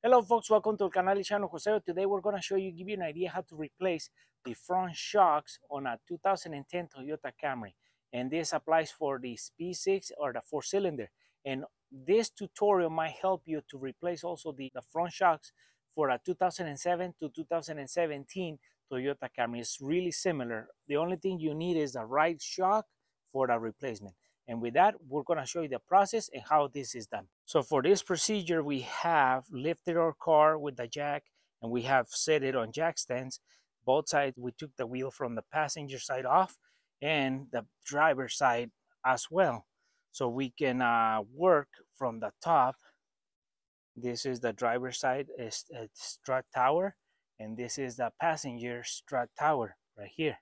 Hello folks, welcome to the canal channel Jose. Today we're going to give you an idea how to replace the front shocks on a 2010 Toyota Camry. And this applies for the P6 or the 4-cylinder. And this tutorial might help you to replace also the front shocks for a 2007 to 2017 Toyota Camry. It's really similar. The only thing you need is the right shock for the replacement. And with that, we're going to show you the process and how this is done. So for this procedure, we have lifted our car with the jack and we have set it on jack stands. Both sides, we took the wheel from the passenger side off and the driver's side as well. So we can work from the top. This is the driver's side strut tower, and this is the passenger strut tower right here.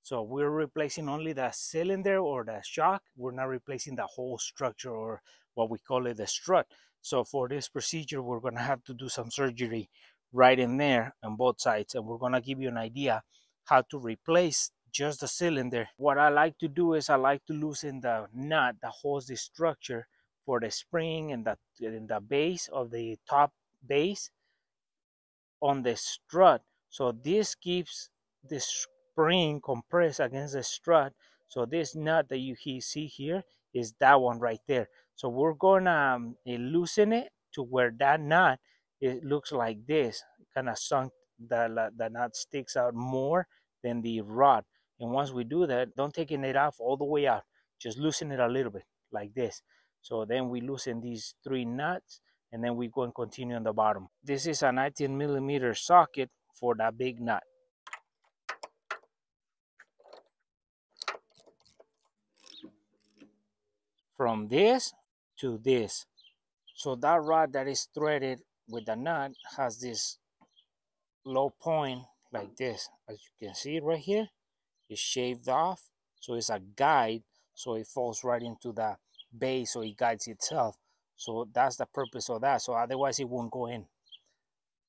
So we're replacing only the cylinder or the shock. We're not replacing the whole structure, or what we call it the strut. So for this procedure, we're gonna have to do some surgery right in there on both sides. And we're gonna give you an idea how to replace just the cylinder. What I like to do is I like to loosen the nut that holds the structure for the spring and the base of the top base on the strut. So this keeps this spring compressed against the strut. So this nut that you see here is that one right there. So we're gonna loosen it to where that nut, it looks like this, kind of sunk. The nut sticks out more than the rod. And once we do that, don't taking it off all the way out, just loosen it a little bit like this. So then we loosen these three nuts, and then we go and continue on the bottom. This is a 19mm socket for that big nut. From this to this. So that rod that is threaded with the nut has this low point like this. As you can see right here, it's shaved off. So it's a guide, so it falls right into the base, so it guides itself. So that's the purpose of that. So otherwise it won't go in.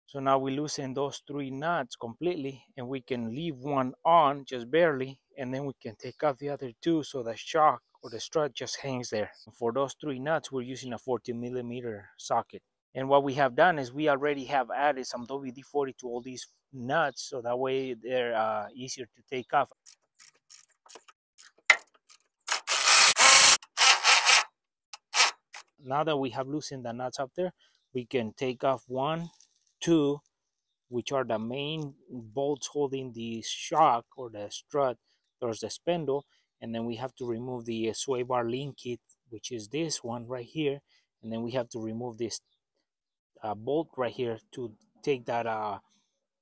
So now we loosen those three nuts completely, and we can leave one on just barely, and then we can take off the other two so the shock or the strut just hangs there. For those three nuts, we're using a 14mm socket. And what we have done is we already have added some WD-40 to all these nuts, so that way they're easier to take off. Now that we have loosened the nuts up there, we can take off 1, 2, which are the main bolts holding the shock or the strut towards the spindle. And then we have to remove the sway bar link kit, which is this one right here. And then we have to remove this bolt right here to take that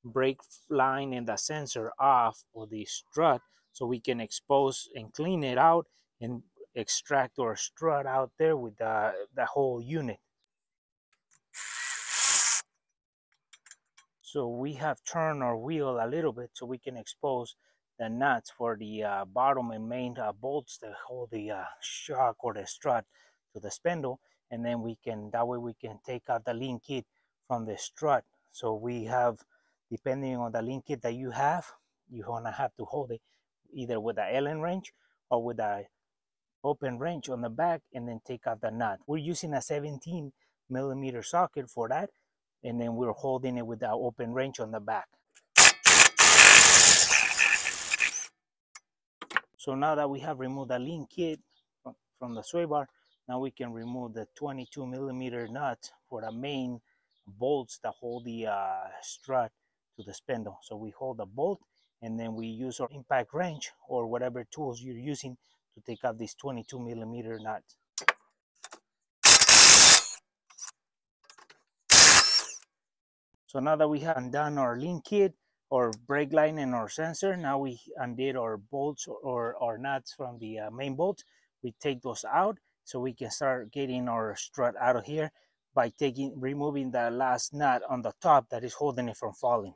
brake line and the sensor off of the strut, so we can expose and clean it out and extract our strut out there with the whole unit. So we have turned our wheel a little bit so we can expose the nuts for the bottom and main bolts that hold the shock or the strut to the spindle. And then that way we can take out the link kit from the strut. So we have, depending on the link kit that you have, you're gonna have to hold it either with the Allen wrench or with a open wrench on the back, and then take out the nut. We're using a 17mm socket for that, and then we're holding it with the open wrench on the back. So now that we have removed the link kit from the sway bar, now we can remove the 22mm nut for the main bolts that hold the strut to the spindle. So we hold the bolt, and then we use our impact wrench or whatever tools you're using to take out this 22mm nut. So now that we have undone our link kit, our brake line, and our sensor, now we undid our bolts or our nuts from the main bolts. We take those out so we can start getting our strut out of here by removing the last nut on the top that is holding it from falling.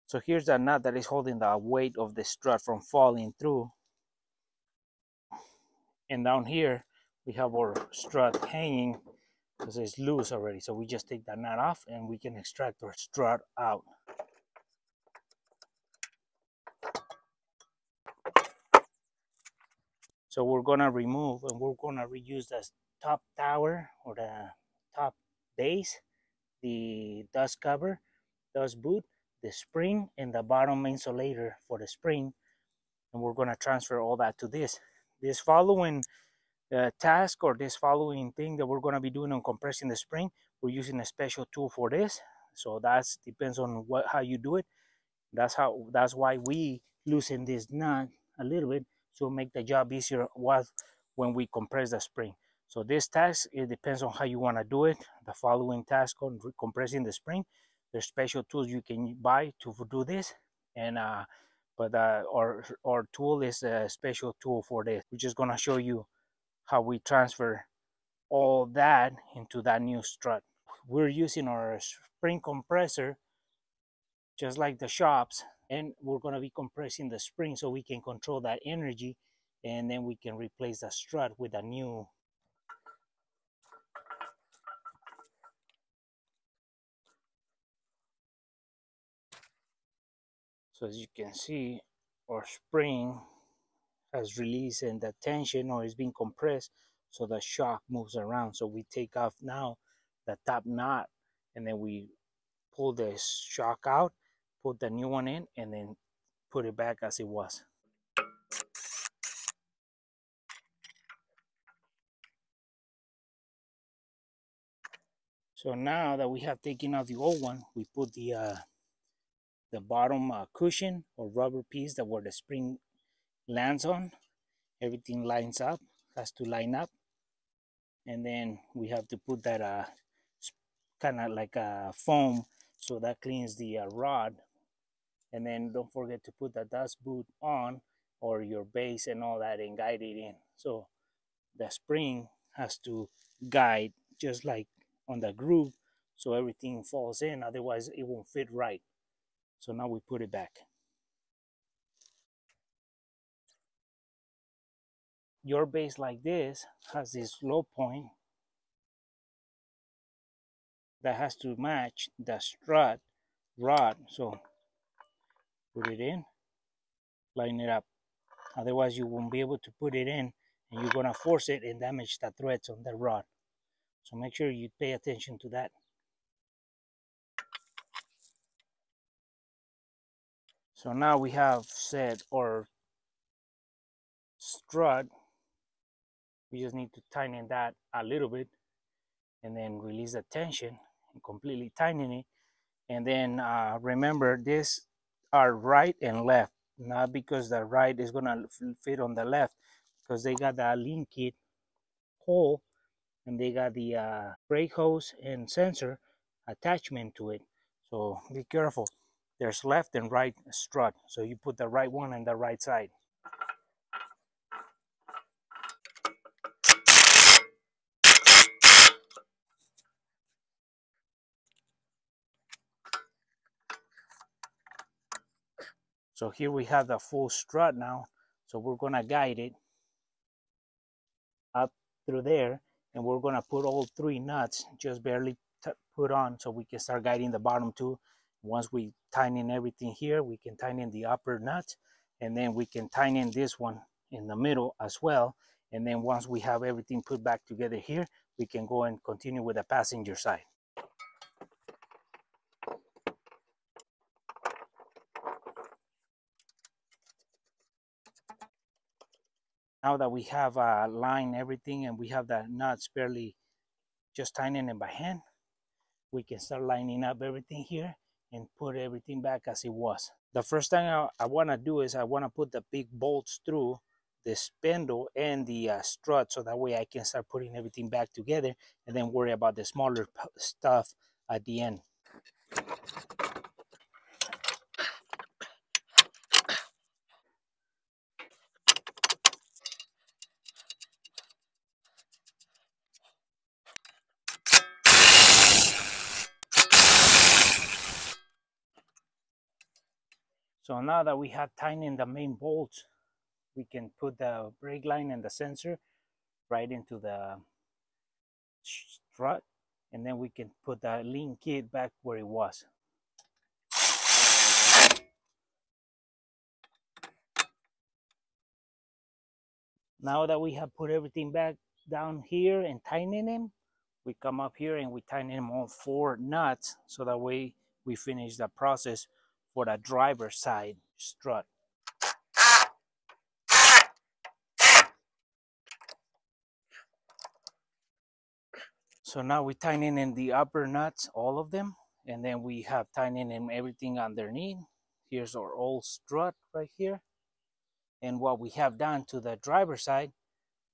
So here's the nut that is holding the weight of the strut from falling through. And down here, we have our strut hanging because it's loose already. So we just take that nut off and we can extract our strut out. So we're gonna remove and we're gonna reuse the top tower or the top base, the dust cover, dust boot, the spring, and the bottom insulator for the spring. And we're gonna transfer all that to this. This following task or this following thing that we're gonna be doing on compressing the spring, we're using a special tool for this. So that's depends on how you do it. That's why we loosen this nut a little bit to make the job easier when we compress the spring. So this task, it depends on how you want to do it. The following task on compressing the spring, there's special tools you can buy to do this, and our tool is a special tool for this. We're just gonna show you how we transfer all that into that new strut. We're using our spring compressor just like the shops, and we're going to be compressing the spring so we can control that energy, and then we can replace the strut with a new. So as you can see, our spring has released and the tension or is being compressed, so the shock moves around. So we take off now the top knot, and then we pull the shock out, put the new one in, and then put it back as it was. So now that we have taken out the old one, we put the bottom cushion or rubber piece that where the spring lands on. Everything lines up, has to line up, and then we have to put that kind of like a foam, so that cleans the rod. And then don't forget to put the dust boot on, or your base and all that, and guide it in. So the spring has to guide just like on the groove, so everything falls in, otherwise it won't fit right. So now we put it back. Your base like this has this low point that has to match the strut rod. So put it in, line it up, otherwise you won't be able to put it in, and you're gonna force it and damage the threads on the rod. So make sure you pay attention to that. So now we have set our strut. We just need to tighten that a little bit, and then release the tension and completely tighten it. And then remember, this are right and left, not because the right is gonna fit on the left, because they got the link kit hole, and they got the brake hose and sensor attachment to it. So be careful. There's left and right strut, so you put the right one on the right side. So here we have the full strut now. So we're gonna guide it up through there, and we're gonna put all 3 nuts, just barely put on, so we can start guiding the bottom 2. Once we tighten everything here, we can tighten the upper nuts, and then we can tighten this one in the middle as well. And then once we have everything put back together here, we can go and continue with the passenger side. Now that we have lined everything and we have the nuts barely just tightening them by hand, we can start lining up everything here and put everything back as it was. The first thing I want to do is I want to put the big bolts through the spindle and the strut, so that way I can start putting everything back together and then worry about the smaller stuff at the end. So now that we have tightened the main bolts, we can put the brake line and the sensor right into the strut, and then we can put the link kit back where it was. Now that we have put everything back down here and tighten them, we come up here and we tighten them all 4 nuts, so that way we finish the process for the driver's side strut. So now we tighten in the upper nuts, all of them, and then we have tightened in everything underneath. Here's our old strut right here. And what we have done to the driver's side,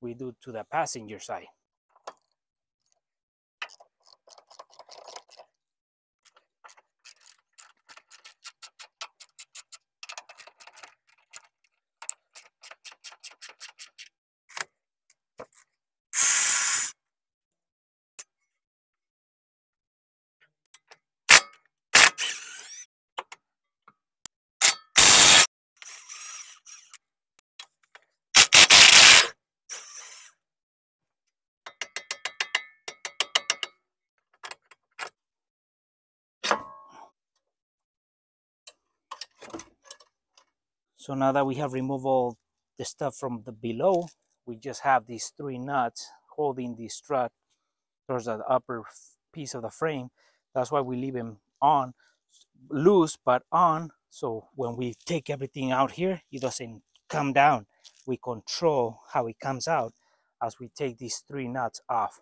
we do to the passenger side. So now that we have removed all the stuff from the below, we just have these 3 nuts holding the strut towards the upper piece of the frame. That's why we leave them on, loose but on, so when we take everything out here, it doesn't come down. We control how it comes out as we take these 3 nuts off.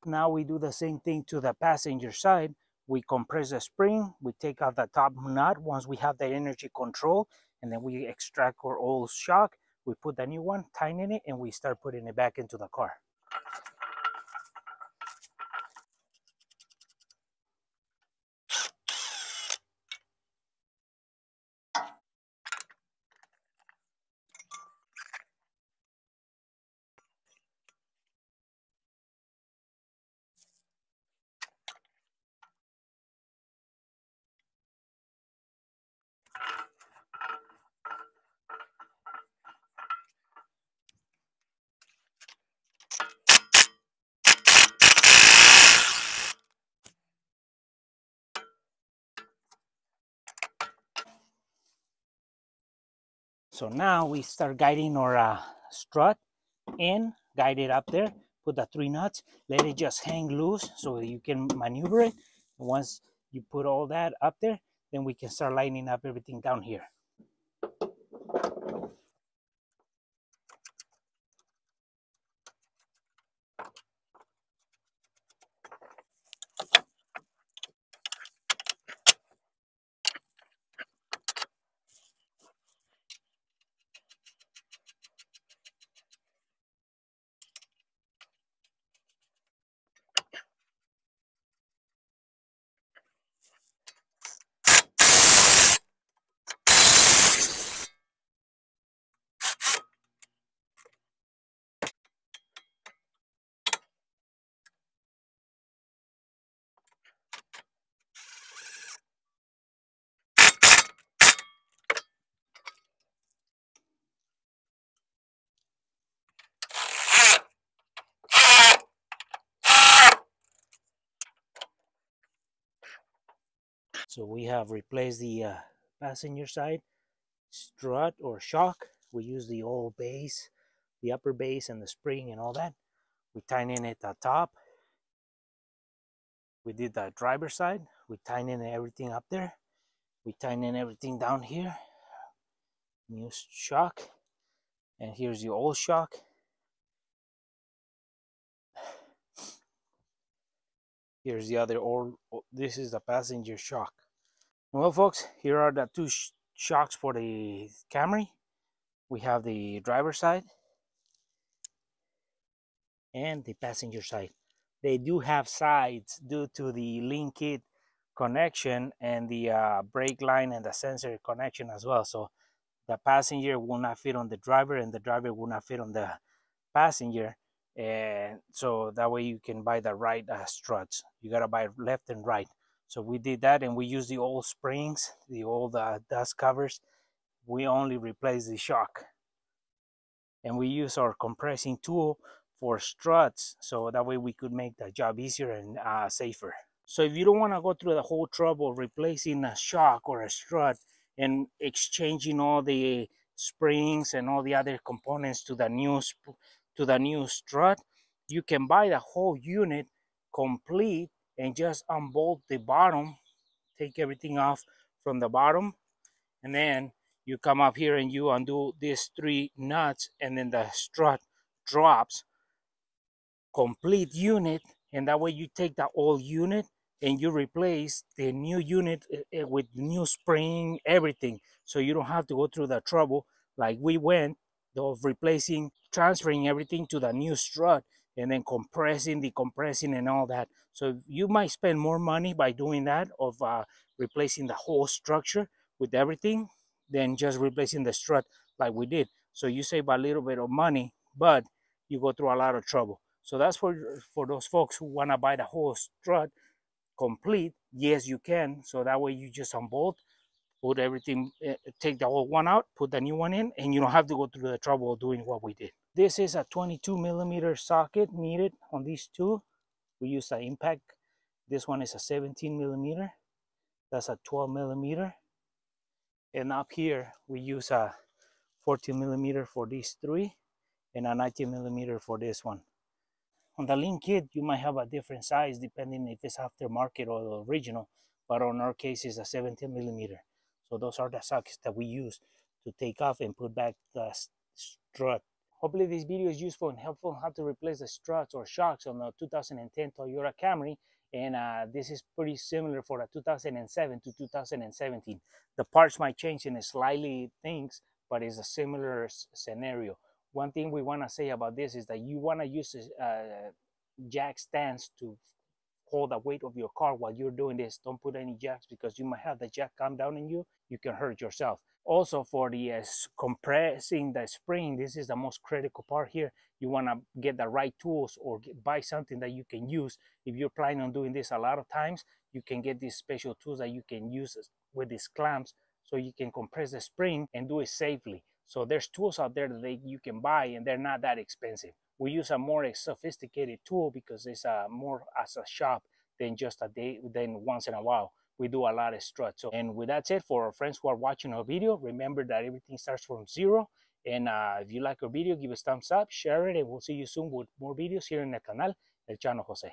Now we do the same thing to the passenger side. We compress the spring, we take out the top nut once we have the energy control, and then we extract our old shock, we put the new one, tighten it, and we start putting it back into the car. So now we start guiding our strut in, guide it up there, put the 3 nuts, let it just hang loose so you can maneuver it. And once you put all that up there, then we can start lining up everything down here. So we have replaced the passenger side strut or shock. We use the old base, the upper base and the spring and all that. We tighten it at the top. We did the driver's side. We tighten everything up there. We tighten everything down here. New shock. And here's the old shock. Here's the other old, this is the passenger shock. Well, folks, here are the 2 shocks for the Camry. We have the driver's side and the passenger side. They do have sides due to the link kit connection and the brake line and the sensor connection as well. So the passenger will not fit on the driver and the driver will not fit on the passenger. And so that way you can buy the right struts. You gotta buy left and right. So we did that, and we used the old springs, the old dust covers. We only replaced the shock, and we use our compressing tool for struts, so that way we could make the job easier and safer. So if you don't want to go through the whole trouble of replacing a shock or a strut, and exchanging all the springs and all the other components to the new strut, you can buy the whole unit complete and just unbolt the bottom, take everything off from the bottom, and then you come up here and you undo these 3 nuts, and then the strut drops complete unit. And that way you take the old unit and you replace the new unit with new spring, everything, so you don't have to go through the trouble like we went of replacing, transferring everything to the new strut, and then compressing, decompressing, and all that. So you might spend more money by doing that, of replacing the whole structure with everything, than just replacing the strut like we did. So you save a little bit of money, but you go through a lot of trouble. So that's for those folks who want to buy the whole strut complete. Yes, you can. So that way you just unbolt, put everything, take the old one out, put the new one in, and you don't have to go through the trouble of doing what we did. This is a 22mm socket needed on these two. We use the impact. This one is a 17mm. That's a 12mm. And up here we use a 14mm for these 3 and a 19mm for this one. On the Lean kit, you might have a different size depending if it's aftermarket or the original, but on our case, it's a 17mm. So those are the sockets that we use to take off and put back the strut. Hopefully this video is useful and helpful how to replace the struts or shocks on the 2010 Toyota Camry. And this is pretty similar for the 2007 to 2017. The parts might change in slightly things, but it's a similar scenario. One thing we want to say about this is that you want to use jack stands to hold the weight of your car while you're doing this. Don't put any jacks, because you might have the jack come down on you. You can hurt yourself. Also, for the compressing the spring, this is the most critical part here. You want to get the right tools, or buy something that you can use. If you're planning on doing this a lot of times, you can get these special tools that you can use with these clamps, so you can compress the spring and do it safely. So there's tools out there that you can buy, and they're not that expensive. We use a more sophisticated tool because it's more as a shop than just a day, then once in a while. We do a lot of struts. So, and with that said, for our friends who are watching our video, remember that everything starts from 0. And if you like our video, give us thumbs up, share it, and we'll see you soon with more videos here in el canal El Chano Jose.